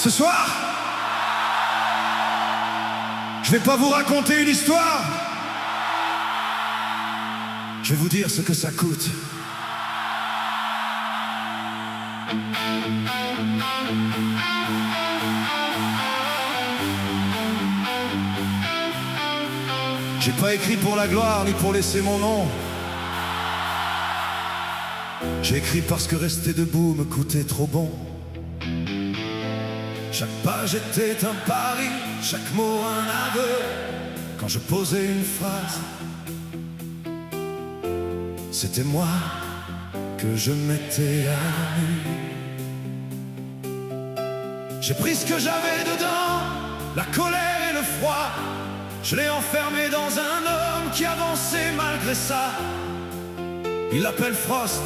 Ce soir, je vais pas vous raconter une histoire. Je vais vous dire ce que ça coûte. J'ai pas écrit pour la gloire ni pour laisser mon nom. J'ai écrit parce que rester debout me coûtait trop bon. Chaque page était un pari, chaque mot un aveu. Quand je posais une phrase, c'était moi que je mettais à nu. J'ai pris ce que j'avais dedans, la colère et le froid. Je l'ai enfermé dans un homme qui avançait malgré ça. Il l'appelle Frost,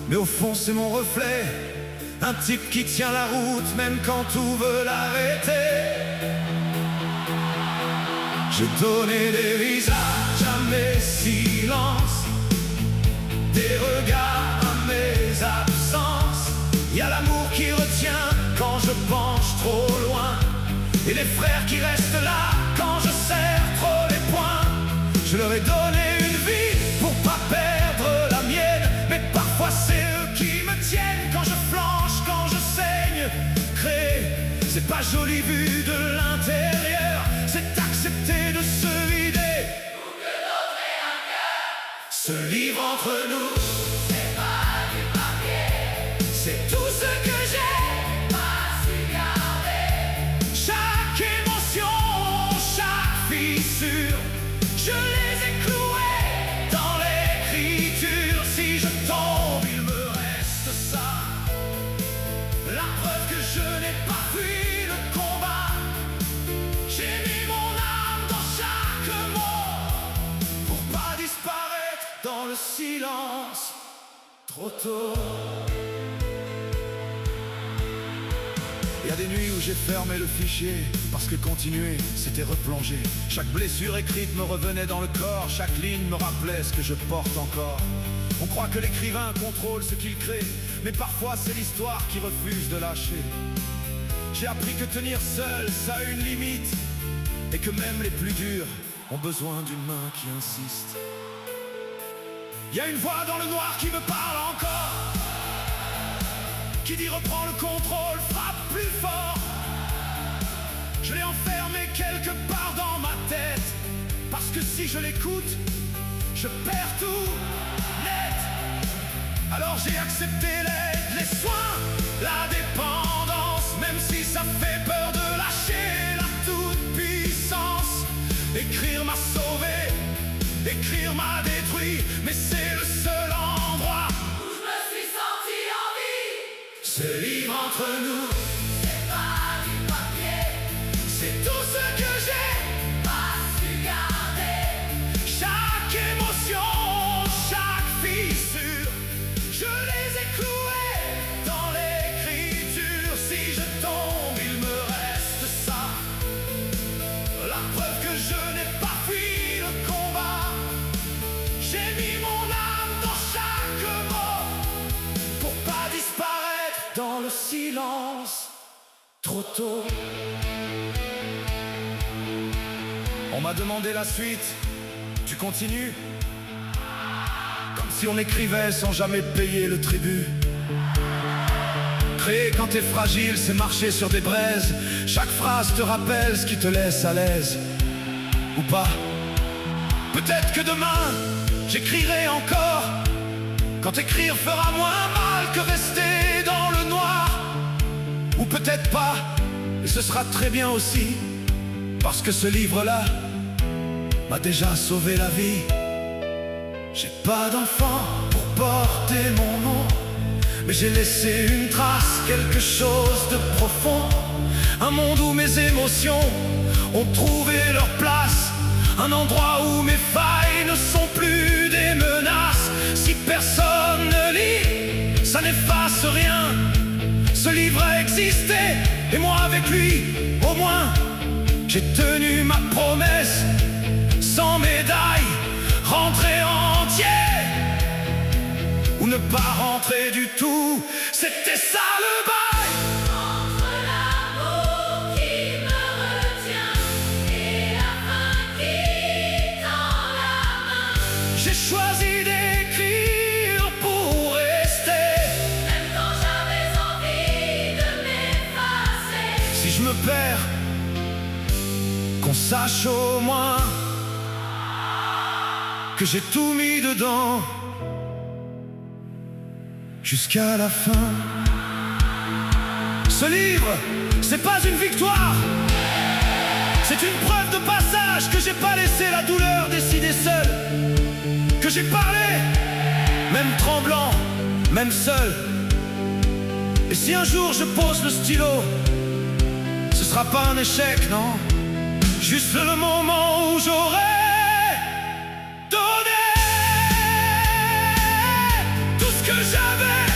mais au fond c'est mon reflet. Un type qui tient la route même quand tout veut l'arrêter. J'ai donné des visages à mes silences, des regards à mes absences. Y a l'amour qui retient quand je penche trop loin, et les frères qui restent là quand je serre trop les poings. Je leur ai donné une vie pour pas perdre la mienne, mais parfois c'est eux qui me tiennent quand je flanche, quand je saigne. Créer, c'est pas joli vu de l'intérieur, c'est accepter de se vider pour que d'autres aient un cœur. Ce livre entre nous, c'est pas du papier, c'est tout ce que j'ai pas su garder. Chaque émotion, chaque fissure, je les ai cloués dans l'écriture. Si je tombe, il me reste ça, la preuve que je n'ai pas fui le combat. J'ai mis mon âme dans chaque mot pour pas disparaître dans le silence trop tôt. Y a des nuits où j'ai fermé le fichier parce que continuer c'était replonger. Chaque blessure écrite me revenait dans le corps, chaque ligne me rappelait ce que je porte encore. On croit que l'écrivain contrôle ce qu'il crée, mais parfois c'est l'histoire qui refuse de lâcher. J'ai appris que tenir seul, ça a une limite, et que même les plus durs ont besoin d'une main qui insiste. Y a une voix dans le noir qui me parle encore, qui dit reprends le contrôle, frappe plus fort. Je l'ai enfermé quelque part dans ma tête, parce que si je l'écoute, je perds tout net. Alors j'ai accepté l'aide, les soins, la dépendance, même si ça fait peur de lâcher la toute-puissance. Écrire m'a sauvé, écrire m'a détruit, mais c'est le seul endroit où je me suis senti en vie. Ce livre entre nous, c'est pas du papier, c'est tout ce que j'ai pas su garder. Chaque émotion, chaque fissure, je les ai cloués dans l'écriture. Si je tombe, il me reste ça, la preuve que je n'ai pas fui le combat. J'ai mis mon âme dans chaque mot pour pas disparaître dans le silence trop tôt. On m'a demandé la suite, tu continues? Comme si on écrivait sans jamais payer le tribut. Créer quand t'es fragile, c'est marcher sur des braises. Chaque phrase te rappelle ce qui te laisse à l'aise. Ou pas. Peut-être que demain, j'écrirai encore, quand écrire fera moins mal que rester dans le noir. Ou peut-être pas, et ce sera très bien aussi, parce que ce livre-là m'a déjà sauvé la vie. J'ai pas d'enfant pour porter mon nom, mais j'ai laissé une trace, quelque chose de profond. Un monde où mes émotions ont trouvé leur place, un endroit où mes failles ne sont plus des menaces. Si personne ne lit, ça n'efface rien. Ce livre a existé, et moi avec lui, au moins, j'ai tenu ma promesse. Sans médaille, rentrer entier, ou ne pas rentrer du tout, c'était ça le bail. Entre l'amour j'espère qu'on sache au moins que j'ai tout mis dedans jusqu'à la fin. Ce livre, c'est pas une victoire, c'est une preuve de passage, que j'ai pas laissé la douleur décider seul, que j'ai parlé, même tremblant, même seul. Et si un jour je pose le stylo, ce sera pas un échec, non, juste le moment où j'aurai donné tout ce que j'avais.